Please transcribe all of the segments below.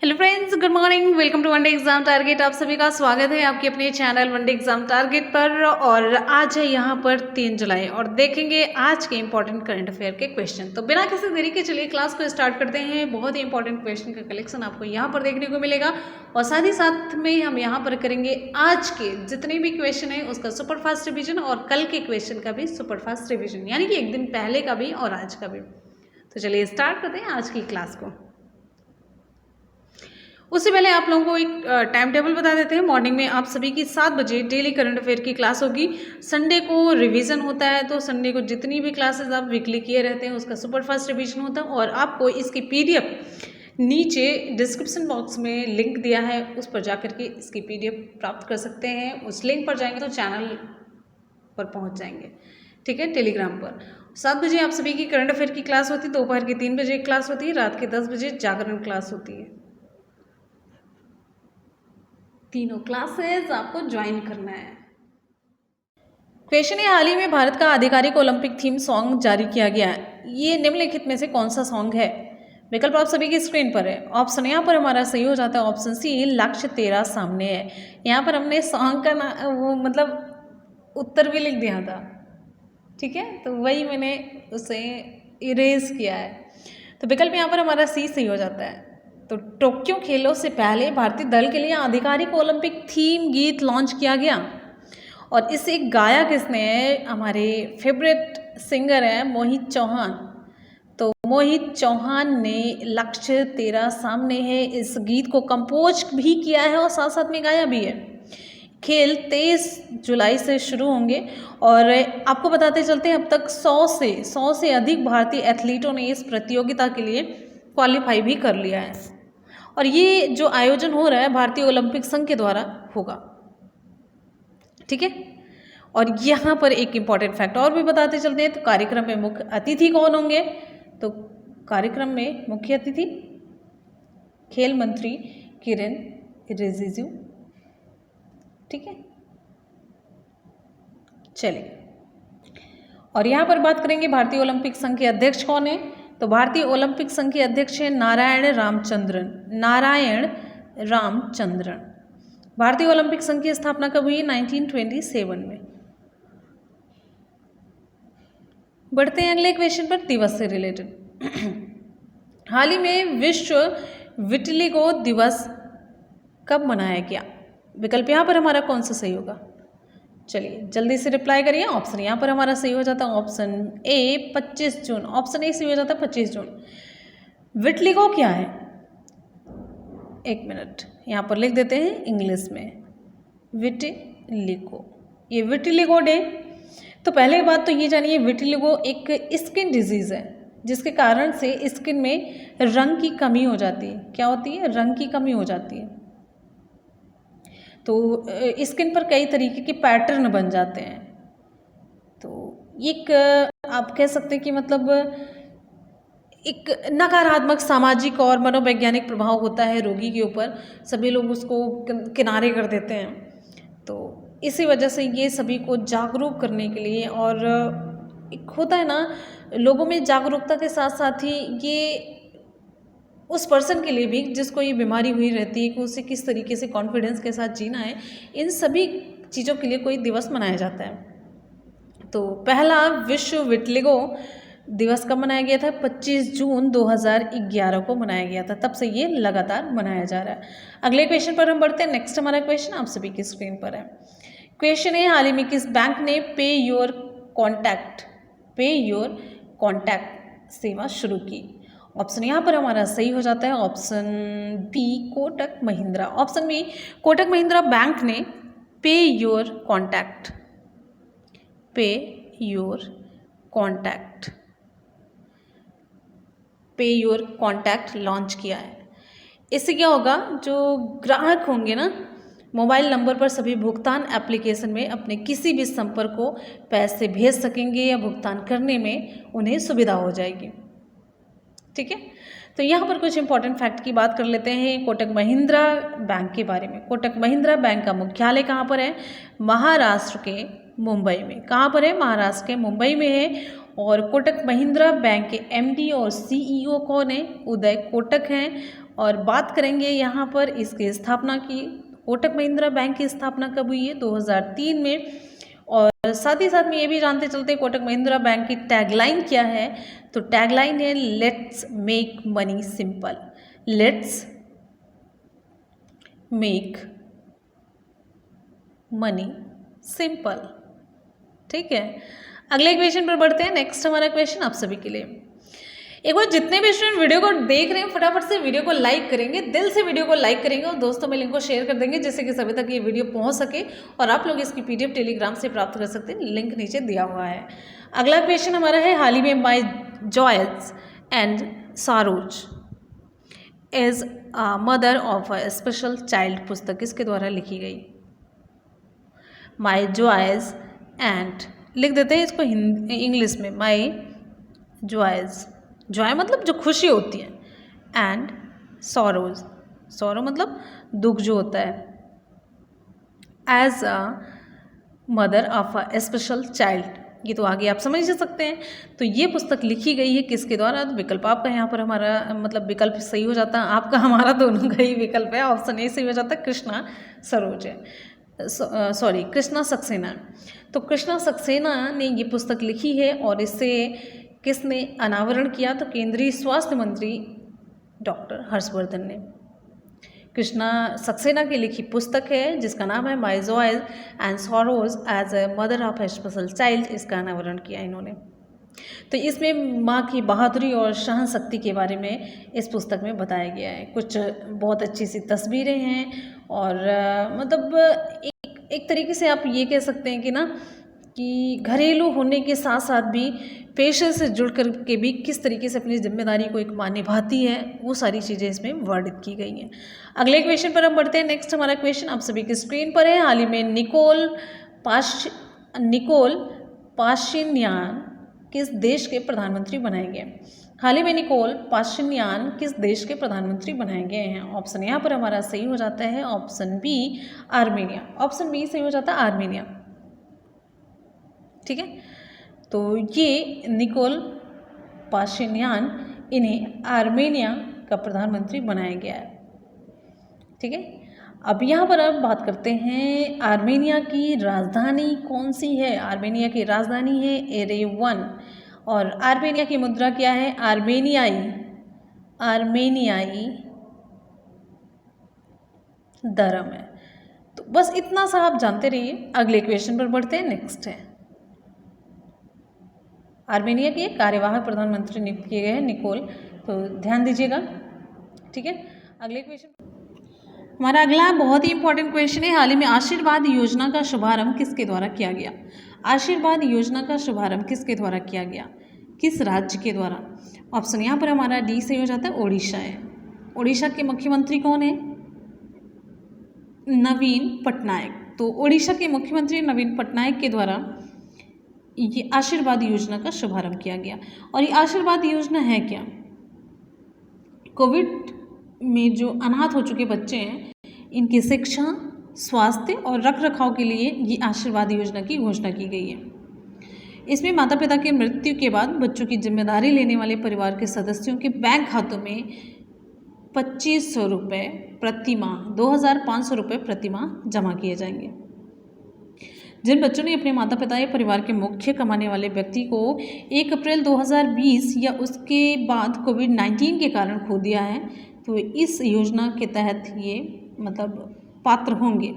Hello friends, good morning. Welcome to one day exam target. आप सभी का स्वागत है आपके अपने चैनल वनडे एग्जाम टारगेट पर। और आज है यहाँ पर 3 जुलाई और देखेंगे आज के इंपॉर्टेंट करंट अफेयर के क्वेश्चन। तो बिना किसी देरी के चलिए क्लास को स्टार्ट करते हैं। बहुत ही इंपॉर्टेंट क्वेश्चन का कलेक्शन आपको यहाँ पर देखने को मिलेगा और साथ ही साथ में हम यहाँ पर करेंगे आज के जितने भी क्वेश्चन है उसका सुपर फास्ट रिविजन और कल के क्वेश्चन का भी सुपर फास्ट रिविजन, यानी कि एक दिन पहले का भी और आज का भी। तो चलिए स्टार्ट करते हैं आज की क्लास को। उससे पहले आप लोगों को एक टाइम टेबल बता देते हैं। मॉर्निंग में आप सभी की 7 बजे डेली करंट अफेयर की क्लास होगी। संडे को रिवीजन होता है, तो संडे को जितनी भी क्लासेस आप वीकली किए रहते हैं उसका सुपर फास्ट रिवीजन होता है। और आपको इसकी पीडीएफ नीचे डिस्क्रिप्शन बॉक्स में लिंक दिया है, उस पर जाकर के इसकी पीडीएफ प्राप्त कर सकते हैं। उस लिंक पर जाएंगे तो चैनल पर पहुँच जाएंगे, ठीक है, टेलीग्राम पर। 7 बजे आप सभी की करंट अफेयर की क्लास होती है, दोपहर के 3 बजे क्लास होती है, रात के 10 बजे जागरण क्लास होती है। तीनों क्लासेस आपको ज्वाइन करना है। क्वेश्चन है, हाल ही में भारत का आधिकारिक ओलंपिक थीम सॉन्ग जारी किया गया है। ये निम्नलिखित में से कौन सा सॉन्ग है? विकल्प आप सभी की स्क्रीन पर है। ऑप्शन यहाँ पर हमारा सही हो जाता है ऑप्शन सी, लक्ष्य तेरा सामने है। यहाँ पर हमने सॉन्ग का वो मतलब उत्तर भी लिख दिया था, ठीक है, तो वही मैंने उसे इरेज किया है। तो विकल्प यहाँ पर हमारा सी सही हो जाता है। तो टोक्यो खेलों से पहले भारतीय दल के लिए आधिकारिक ओलंपिक थीम गीत लॉन्च किया गया और इसे गाया किसने है? हमारे फेवरेट सिंगर है मोहित चौहान। तो मोहित चौहान ने लक्ष्य तेरा सामने है इस गीत को कंपोज भी किया है और साथ साथ में गाया भी है। खेल 23 जुलाई से शुरू होंगे और आपको बताते चलते हैं अब तक 100 से अधिक भारतीय एथलीटों ने इस प्रतियोगिता के लिए क्वालिफाई भी कर लिया है। और ये जो आयोजन हो रहा है भारतीय ओलंपिक संघ के द्वारा होगा, ठीक है। और यहाँ पर एक इम्पॉर्टेंट फैक्ट और भी बताते चलते हैं। तो कार्यक्रम में मुख्य अतिथि कौन होंगे? तो कार्यक्रम में मुख्य अतिथि खेल मंत्री किरेन रिजिजू, ठीक है। चलिए, और यहाँ पर बात करेंगे भारतीय ओलंपिक संघ के अध्यक्ष कौन है? तो भारतीय ओलंपिक संघ के अध्यक्ष हैं नारायण रामचंद्रन। भारतीय ओलंपिक संघ की स्थापना कब हुई? 1927 में। बढ़ते हैं अगले क्वेश्चन पर, दिवस से रिलेटेड। हाल ही में विश्व विटिलिगो दिवस कब मनाया गया? विकल्प यहाँ पर हमारा कौन सा सही होगा? चलिए जल्दी से रिप्लाई करिए। ऑप्शन यहाँ पर हमारा सही हो जाता है option A 25 June. Option A सही हो जाता है 25 जून। विटिलिगो क्या है? एक मिनट, यहाँ पर लिख देते हैं इंग्लिश में, विटिलिगो। ये विटिलिगो डे, तो पहले बात तो ये जानिए, विटिलिगो एक स्किन डिजीज़ है जिसके कारण से स्किन में रंग की कमी हो जाती है। क्या होती है? रंग की कमी हो जाती है। तो स्किन पर कई तरीके के पैटर्न बन जाते हैं। तो एक आप कह सकते हैं कि मतलब एक नकारात्मक सामाजिक और मनोवैज्ञानिक प्रभाव होता है रोगी के ऊपर। सभी लोग उसको किनारे कर देते हैं। तो इसी वजह से ये सभी को जागरूक करने के लिए, और एक होता है ना लोगों में जागरूकता के साथ साथ ही ये उस पर्सन के लिए भी जिसको ये बीमारी हुई रहती है कि उसे किस तरीके से कॉन्फिडेंस के साथ जीना है, इन सभी चीज़ों के लिए कोई दिवस मनाया जाता है। तो पहला विश्व विटिलिगो दिवस कब मनाया गया था? 25 जून 2011 को मनाया गया था। तब से ये लगातार मनाया जा रहा है। अगले क्वेश्चन पर हम बढ़ते हैं। नेक्स्ट हमारा क्वेश्चन आप सभी की स्क्रीन पर है। क्वेश्चन है, हाल ही में किस बैंक ने पे योर कॉन्टैक्ट सेवा शुरू की? ऑप्शन यहाँ पर हमारा सही हो जाता है option B Kotak Mahindra. Option B Kotak Mahindra bank ने पे योर कॉन्टैक्ट लॉन्च किया है। इससे क्या होगा, जो ग्राहक होंगे ना, मोबाइल नंबर पर सभी भुगतान एप्लीकेशन में अपने किसी भी संपर्क को पैसे भेज सकेंगे या भुगतान करने में उन्हें सुविधा हो जाएगी, ठीक है। तो यहाँ पर कुछ इंपॉर्टेंट फैक्ट की बात कर लेते हैं कोटक महिंद्रा बैंक के बारे में। कोटक महिंद्रा बैंक का मुख्यालय कहाँ पर है? महाराष्ट्र के मुंबई में। कहाँ पर है? महाराष्ट्र के मुंबई में है। और कोटक महिंद्रा बैंक के एमडी और सीईओ कौन है? उदय कोटक हैं। और बात करेंगे यहाँ पर इसकी स्थापना की। कोटक महिंद्रा बैंक की स्थापना कब हुई है? 2003 में। और साथ ही साथ में ये भी जानते चलते हैं कोटक महिंद्रा बैंक की टैगलाइन क्या है? तो टैगलाइन है let's make money simple. Let's make money simple. ठीक है, अगले क्वेश्चन पर बढ़ते हैं। नेक्स्ट हमारा क्वेश्चन आप सभी के लिए, एक बार जितने भी स्टूडेंट वीडियो को देख रहे हैं फटाफट से वीडियो को लाइक करेंगे, दिल से वीडियो को लाइक करेंगे और दोस्तों में लिंक को शेयर कर देंगे जिससे कि सभी तक ये वीडियो पहुंच सके और आप लोग इसकी पीडीएफ टेलीग्राम से प्राप्त कर सकते हैं, लिंक नीचे दिया हुआ है। अगला क्वेश्चन हमारा है, हाल ही में my joys and sorrows as mother of a special child पुस्तक किसके द्वारा लिखी गई? माई जॉयज एंड, लिख देते हैं इसको इंग्लिश में, माई जॉयज, जॉय मतलब जो खुशी होती है, एंड सॉरोज, सॉरो मतलब दुख जो होता है, as a mother of a special child, ये तो आगे आप समझ सकते हैं। तो ये पुस्तक लिखी गई है किसके द्वारा? तो विकल्प आपका यहाँ पर हमारा मतलब विकल्प सही हो जाता है, आपका हमारा दोनों का ही विकल्प है, ऑप्शन ए सही हो जाता है, कृष्णा सरोज है, सॉरी कृष्णा सक्सेना। तो कृष्णा सक्सेना ने ये पुस्तक लिखी है और इसे किसने अनावरण किया? तो केंद्रीय स्वास्थ्य मंत्री डॉक्टर हर्षवर्धन ने। कृष्णा सक्सेना की लिखी पुस्तक है जिसका नाम है my joys and sorrows as a mother of a special child, इसका अनावरण किया इन्होंने। तो इसमें माँ की बहादुरी और सहन शक्ति के बारे में इस पुस्तक में बताया गया है। कुछ बहुत अच्छी सी तस्वीरें हैं और मतलब एक तरीके से आप ये कह सकते हैं कि ना कि घरेलू होने के साथ साथ भी पेशे से जुड़ कर के भी किस तरीके से अपनी जिम्मेदारी को एक माँ निभाती है, वो सारी चीज़ें इसमें वर्णित की गई हैं। अगले क्वेश्चन पर हम बढ़ते हैं। नेक्स्ट हमारा क्वेश्चन आप सभी की स्क्रीन पर है, हाल ही में निकोल पाशिन्यान किस देश के प्रधानमंत्री बनाए गए? हाल ही में निकोल पाशिन्यान किस देश के प्रधानमंत्री बनाए गए हैं? ऑप्शन यहाँ पर हमारा सही हो जाता है option B, Armenia. Option B सही हो जाता है आर्मेनिया। ठीक है, तो ये निकोल पाशिन्यान, इन्हें आर्मेनिया का प्रधानमंत्री बनाया गया है। ठीक है, अब यहाँ पर अब बात करते हैं आर्मेनिया की राजधानी कौन सी है? आर्मेनिया की राजधानी है एरेवन और आर्मेनिया की मुद्रा क्या है? आर्मेनियाई दरम है। तो बस इतना सा आप जानते रहिए। अगले क्वेश्चन पर बढ़ते हैं। नेक्स्ट है, आर्मेनिया के कार्यवाहक प्रधानमंत्री नियुक्त किए गए हैं निकोल, तो ध्यान दीजिएगा। ठीक है, अगले क्वेश्चन, हमारा अगला बहुत ही इंपॉर्टेंट क्वेश्चन है, हाल ही में आशीर्वाद योजना का शुभारंभ किसके द्वारा किया गया? आशीर्वाद योजना का शुभारंभ किसके द्वारा किया गया? किस राज्य के द्वारा? ऑप्शन यहाँ पर हमारा डी सही हो जाता है, ओडिशा है। ओडिशा के मुख्यमंत्री कौन है? नवीन पटनायक। तो ओडिशा के मुख्यमंत्री नवीन पटनायक के द्वारा ये आशीर्वाद योजना का शुभारंभ किया गया। और ये आशीर्वाद योजना है क्या? कोविड में जो अनाथ हो चुके बच्चे हैं, इनकी शिक्षा, स्वास्थ्य और रख रखाव के लिए ये आशीर्वाद योजना की घोषणा की गई है। इसमें माता पिता की मृत्यु के बाद बच्चों की जिम्मेदारी लेने वाले परिवार के सदस्यों के बैंक खातों में 2500 रुपये प्रति माह, 2500 रुपये प्रति माह जमा किए जाएंगे। जिन बच्चों ने अपने माता पिता या परिवार के मुख्य कमाने वाले व्यक्ति को 1 अप्रैल 2020 या उसके बाद कोविड-19 के कारण खो दिया है, तो इस योजना के तहत ये मतलब पात्र होंगे।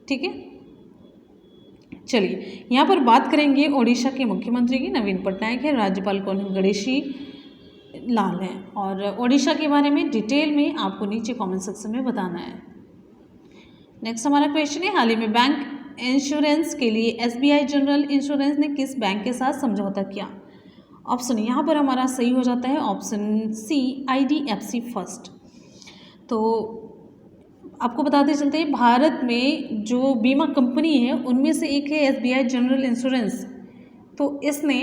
ठीक है, चलिए यहाँ पर बात करेंगे ओडिशा के मुख्यमंत्री की। नवीन पटनायक है, राज्यपाल गणेशी लाल हैं। और ओडिशा के बारे में डिटेल में आपको नीचे कमेंट सेक्शन में बताना है। नेक्स्ट हमारा क्वेश्चन है, हाल ही में बैंक इंश्योरेंस के लिए SBI जनरल इंश्योरेंस ने किस बैंक के साथ समझौता किया? ऑप्शन यहाँ पर हमारा सही हो जाता है ऑप्शन सी, IDFC फर्स्ट। तो आपको बताते चलते हैं, भारत में जो बीमा कंपनी है उनमें से एक है SBI जनरल इंश्योरेंस। तो इसने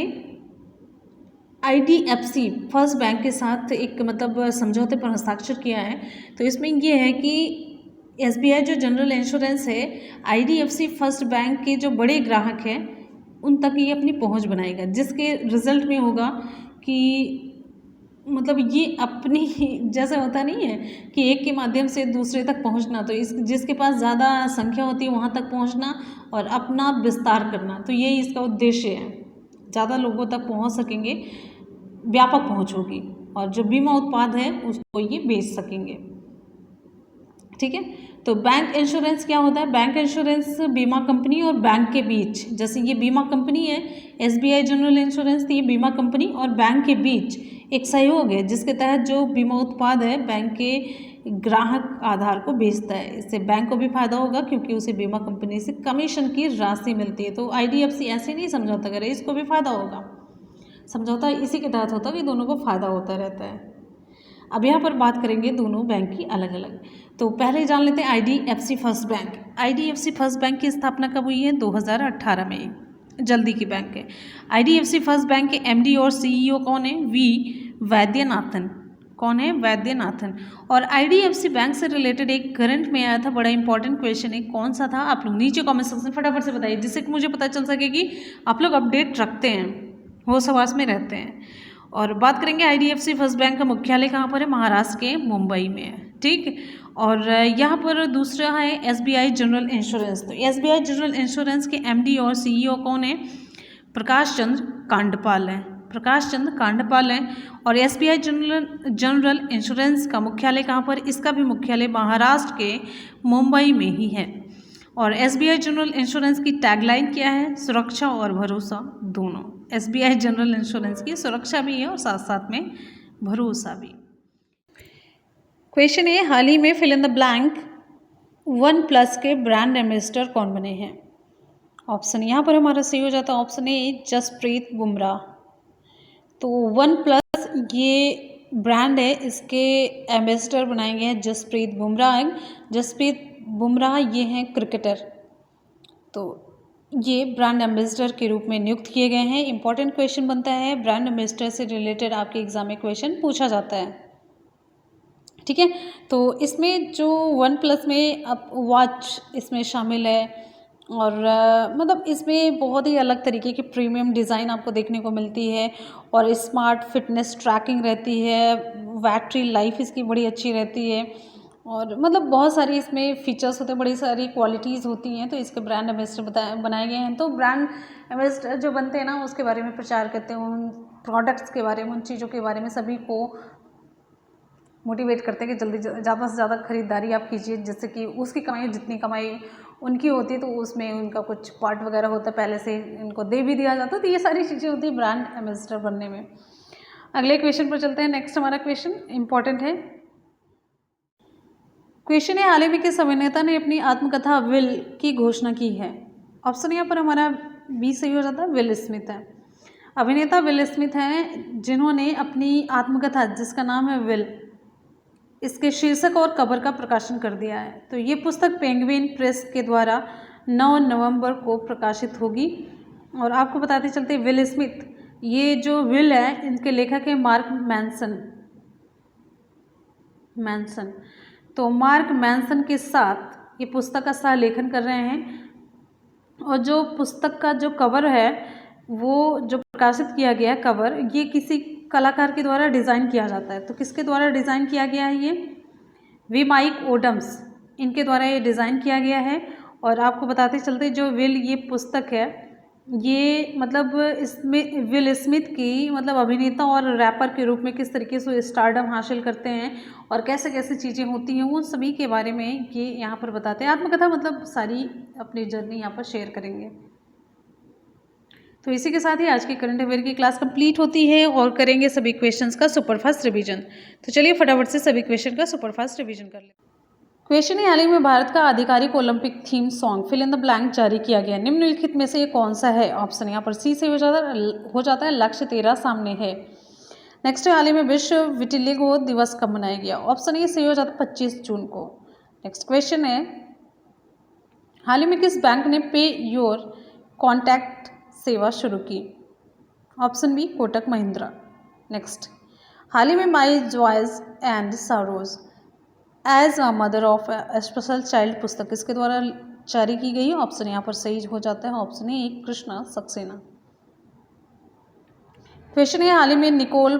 IDFC फर्स्ट बैंक के साथ एक मतलब समझौते पर हस्ताक्षर किया है। तो इसमें ये है कि SBI जो जनरल इंश्योरेंस है, IDFC फर्स्ट बैंक के जो बड़े ग्राहक हैं उन तक ये अपनी पहुंच बनाएगा, जिसके रिजल्ट में होगा कि मतलब ये अपनी जैसे होता नहीं है कि एक के माध्यम से दूसरे तक पहुंचना, तो इस जिसके पास ज़्यादा संख्या होती है वहां तक पहुंचना और अपना विस्तार करना, तो यही इसका उद्देश्य है। ज़्यादा लोगों तक पहुंच सकेंगे, व्यापक पहुंच होगी, और जो बीमा उत्पाद है उसको ये बेच सकेंगे। ठीक है, तो बैंक इंश्योरेंस क्या होता है? बैंक इंश्योरेंस बीमा कंपनी और बैंक के बीच, जैसे ये बीमा कंपनी है SBI जनरल इंश्योरेंस, तो ये बीमा कंपनी और बैंक के बीच एक सहयोग है जिसके तहत जो बीमा उत्पाद है बैंक के ग्राहक आधार को बेचता है। इससे बैंक को भी फायदा होगा क्योंकि उसे बीमा कंपनी से कमीशन की राशि मिलती है। तो IDFC ऐसे नहीं समझौता करे, इसको भी फायदा होगा। समझौता इसी के तहत होता है कि दोनों को फायदा होता रहता है। अब यहाँ पर बात करेंगे दोनों बैंक की अलग अलग। तो पहले जान लेते हैं IDFC first bank. IDFC first bank की स्थापना कब हुई है? 2018 में, जल्दी की बैंक है। IDFC फर्स्ट बैंक के MD और CEO कौन है? V वैद्यनाथन। कौन है? वैद्यनाथन। और IDFC बैंक से रिलेटेड एक करंट में आया था, बड़ा इंपॉर्टेंट क्वेश्चन है, कौन सा था? आप लोग नीचे कमेंट सेक्शन फटाफट से बताइए, जिससे कि मुझे पता चल सके कि आप लोग अपडेट रखते हैं, होश हवास में रहते हैं। और बात करेंगे IDFC फर्स्ट बैंक का मुख्यालय कहाँ पर है? महाराष्ट्र के मुंबई में है। ठीक, और यहाँ पर दूसरा है SBI जनरल इंश्योरेंस। तो SBI जनरल इंश्योरेंस के MD और CEO कौन है? प्रकाश चंद्र कांडपाल है। प्रकाश चंद्र कांडपाल है। और SBI जनरल इंश्योरेंस का मुख्यालय कहाँ पर? इसका भी मुख्यालय महाराष्ट्र के मुंबई में ही है। और SBI जनरल इंश्योरेंस की टैगलाइन क्या है? सुरक्षा और भरोसा दोनों। SBI जनरल इंश्योरेंस की सुरक्षा भी है और साथ साथ में भरोसा भी। क्वेश्चन है, हाल ही में fill in the blank OnePlus के ब्रांड एम्बेसडर कौन बने हैं? ऑप्शन यहाँ पर हमारा सही हो जाता है ऑप्शन ए, जसप्रीत बुमराह। तो OnePlus ये ब्रांड है, इसके एम्बेसडर बनाए गए हैं जसप्रीत बुमराह। जसप्रीत बुमराह ये हैं क्रिकेटर, तो ये ब्रांड एम्बेसडर के रूप में नियुक्त किए गए हैं। इंपॉर्टेंट क्वेश्चन बनता है, ब्रांड एम्बेसडर से रिलेटेड आपके एग्जाम में क्वेश्चन पूछा जाता है। ठीक है, तो इसमें जो OnePlus में अब वॉच इसमें शामिल है, और मतलब इसमें बहुत ही अलग तरीके की प्रीमियम डिज़ाइन आपको देखने को मिलती है, और स्मार्ट फिटनेस ट्रैकिंग रहती है, बैटरी लाइफ इसकी बड़ी अच्छी रहती है, और मतलब बहुत सारी इसमें फीचर्स होते हैं, बड़ी सारी क्वालिटीज़ होती हैं। तो इसके ब्रांड एम्बेसडर बनाए गए हैं। तो ब्रांड एम्बेसडर जो बनते हैं ना, उसके बारे में प्रचार करते हैं, उन प्रोडक्ट्स के बारे में, उन चीज़ों के बारे में सभी को मोटिवेट करते हैं कि जल्दी ज़्यादा से ज़्यादा खरीदारी आप कीजिए, जिससे कि उसकी कमाई, जितनी कमाई उनकी होती है तो उसमें उनका कुछ पार्ट वगैरह होता है, पहले से इनको दे भी दिया जाता है। तो ये सारी चीज़ें होती है ब्रांड एम्बेसडर बनने में। अगले क्वेश्चन पर चलते हैं। नेक्स्ट हमारा क्वेश्चन इंपॉर्टेंट है। क्वेश्चन है, हाल ही में किस अभिनेता ने अपनी आत्मकथा विल की घोषणा की है? ऑप्शन यहाँ पर हमारा बी सही हो जाता है, विल स्मिथ है। अभिनेता विल स्मिथ हैं जिन्होंने अपनी आत्मकथा, जिसका नाम है विल, इसके शीर्षक और कवर का प्रकाशन कर दिया है। तो ये पुस्तक पेंगुइन प्रेस के द्वारा 9 नवंबर को प्रकाशित होगी। और आपको बताते चलते, विल स्मिथ, ये जो विल है इनके लेखक है मार्क मैनसन। तो मार्क मैनसन के साथ ये पुस्तक का सह लेखन कर रहे हैं। और जो पुस्तक का जो कवर है, वो जो प्रकाशित किया गया है कवर, ये किसी कलाकार के द्वारा डिज़ाइन किया जाता है। तो किसके द्वारा डिज़ाइन किया गया है? ये वी माइक ओडम्स, इनके द्वारा ये डिज़ाइन किया गया है। और आपको बताते चलते, जो विल ये पुस्तक है, ये मतलब इसमें विल स्मिथ की मतलब अभिनेता और रैपर के रूप में किस तरीके से स्टारडम हासिल करते हैं और कैसे कैसे चीज़ें होती हैं, वो सभी के बारे में ये यहाँ पर बताते हैं। आत्मकथा मतलब सारी अपनी जर्नी यहाँ पर शेयर करेंगे। तो इसी के साथ ही आज की करंट अफेयर की क्लास कंप्लीट होती है और करेंगे सभी क्वेश्चंस का सुपरफास्ट रिवीजन। तो चलिए फटाफट से सभी क्वेश्चन का सुपरफास्ट रिवीजन कर लें। क्वेश्चन है, हाल ही में भारत का आधिकारिक Olympic theme song fill in the blank जारी किया गया, निम्नलिखित में से ये कौन सा है? ऑप्शन यहाँ पर सी से हो जाता है लक्ष्य तेरा सामने है। नेक्स्ट है, हाल ही में विश्व विटिलिगो दिवस कब मनाया गया? ऑप्शन ए सही हो जाता है 25 जून को। नेक्स्ट क्वेश्चन है, हाल ही में किस बैंक ने पे योर कॉन्टैक्ट सेवा शुरू की? Option B Kotak Mahindra. Next, हाल ही में my joys and sorrows as a mother of a special child पुस्तक किसके द्वारा जारी की गई है? ऑप्शन यहाँ पर सही हो जाता है option A Krishna Saxena. Question है, हाल ही में निकोल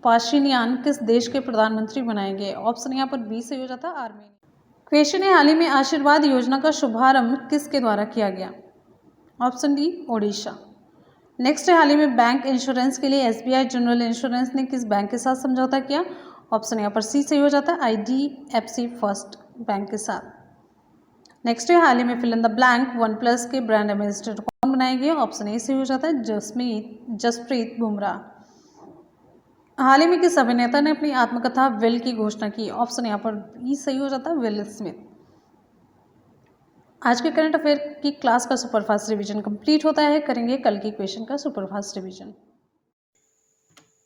पाशिनियान किस देश के प्रधानमंत्री बनाए गए? ऑप्शन यहाँ पर बी सही हो जाता है आर्मेनिया। क्वेश्चन है, हाल ही में आशीर्वाद योजना का शुभारंभ किसके द्वारा किया गया? Option D Odisha. नेक्स्ट है, हाल ही में बैंक इंश्योरेंस के लिए एसबीआई जनरल इंश्योरेंस ने किस बैंक के साथ समझौता किया? ऑप्शन यहाँ पर सी सही हो जाता है आईडीएफसी फर्स्ट बैंक के साथ। नेक्स्ट है, हाल ही में fill in the blank OnePlus के ब्रांड एम्बेसडर कौन बनाए गए? ऑप्शन ए सही हो जाता है जसप्रीत बुमराह। हाल ही में किस अभिनेता ने अपनी आत्मकथा विल की घोषणा की? ऑप्शन यहाँ पर ई सही हो जाता है विल स्मिथ। आज के करंट अफेयर की क्लास का सुपरफास्ट रिवीजन कंप्लीट होता है। करेंगे कल की क्वेश्चन का सुपरफास्ट रिवीजन।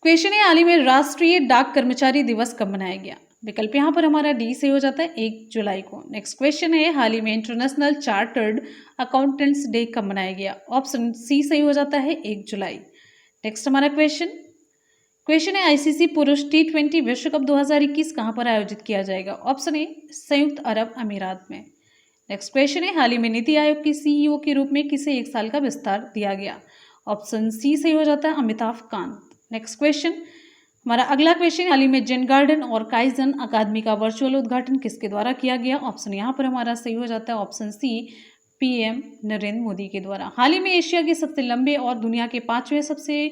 क्वेश्चन है, हाल ही में राष्ट्रीय डाक कर्मचारी दिवस कब मनाया गया? विकल्प यहाँ पर हमारा डी से हो जाता है 1 जुलाई को। नेक्स्ट क्वेश्चन है, हाल ही में इंटरनेशनल चार्टर्ड अकाउंटेंट्स डे कब मनाया गया? ऑप्शन सी सही हो जाता है 1 जुलाई। नेक्स्ट हमारा क्वेश्चन है, आईसीसी पुरुष T20 विश्व कप 2021 कहाँ पर आयोजित किया जाएगा? ऑप्शन ए संयुक्त अरब अमीरात में। नेक्स्ट क्वेश्चन है, हाल ही में नीति आयोग के सीईओ के रूप में किसे 1 साल का विस्तार दिया गया? ऑप्शन सी सही हो जाता है अमिताभ कांत। नेक्स्ट क्वेश्चन, हमारा अगला क्वेश्चन, हाल ही में जेन गार्डन और काइजन अकादमी का वर्चुअल उद्घाटन किसके द्वारा किया गया? ऑप्शन यहाँ पर हमारा सही हो जाता है option C PM Narendra Modi के द्वारा। हाल ही में एशिया के सबसे लंबे और दुनिया के 5वें सबसे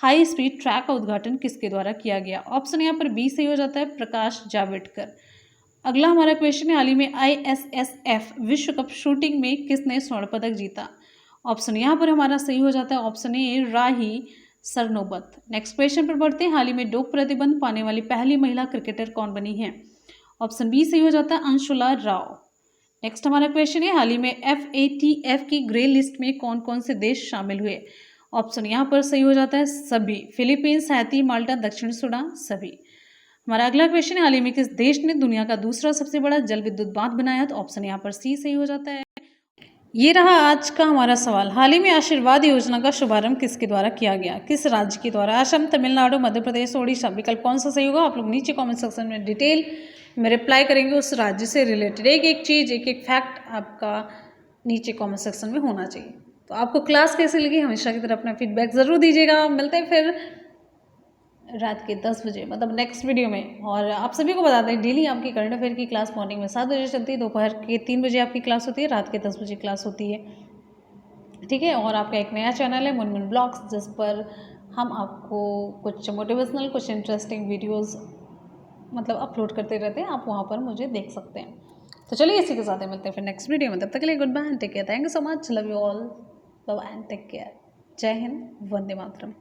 हाई स्पीड ट्रैक का उद्घाटन किसके द्वारा किया गया? ऑप्शन यहाँ पर बी सही हो जाता है प्रकाश जावड़ेकर। अगला हमारा क्वेश्चन है, हाल ही में ISSF विश्व कप शूटिंग में किसने स्वर्ण पदक जीता? ऑप्शन यहाँ पर हमारा सही हो जाता है option A Rahi Sarnobat. Next question पर बढ़ते हैं, हाल ही में डोप प्रतिबंध पाने वाली पहली महिला क्रिकेटर कौन बनी है? ऑप्शन बी सही हो जाता है अंशुला राव। नेक्स्ट हमारा क्वेश्चन है, हाल ही में FATF की ग्रे लिस्ट में कौन कौन से देश शामिल हुए? ऑप्शन यहाँ पर सही हो जाता है सभी, फिलीपींस, हैती, माल्टा, दक्षिण सूडान सभी। हमारा अगला क्वेश्चन है, हाल ही में किस देश ने दुनिया का दूसरा सबसे बड़ा जल विद्युत बांध बनाया? तो ऑप्शन यहाँ पर सी सही हो जाता है। ये रहा आज का हमारा सवाल, हाल ही में आशीर्वाद योजना का शुभारंभ किसके द्वारा किया गया? किस राज्य के द्वारा? असम, तमिलनाडु, मध्य प्रदेश, ओडिशा। विकल्प कौन सा सही होगा? आप लोग नीचे कमेंट सेक्शन में डिटेल में रिप्लाई करेंगे उस राज्य से रिलेटेड। एक एक चीज़, एक एक फैक्ट आपका नीचे कमेंट सेक्शन में होना चाहिए। तो आपको क्लास कैसी लगी हमेशा की तरह अपना फीडबैक ज़रूर दीजिएगा। मिलते हैं फिर रात के 10 बजे, मतलब नेक्स्ट वीडियो में। और आप सभी को बता दें, डेली आपकी करंट अफेयर की क्लास मॉर्निंग में 7 बजे चलती है, दोपहर के 3 बजे आपकी क्लास होती है, रात के 10 बजे क्लास होती है, ठीक है। और आपका एक नया चैनल है मुनमुन ब्लॉग्स, जिस पर हम आपको कुछ मोटिवेशनल, कुछ इंटरेस्टिंग वीडियोज़ मतलब अपलोड करते रहते हैं, आप वहाँ पर मुझे देख सकते हैं। तो चलिए इसी के साथ मिलते हैं फिर नेक्स्ट वीडियो में। तब तक के लिए goodbye and take care. Thank you so much, love you all, love and take care. जय हिंद, वंदे मातरम।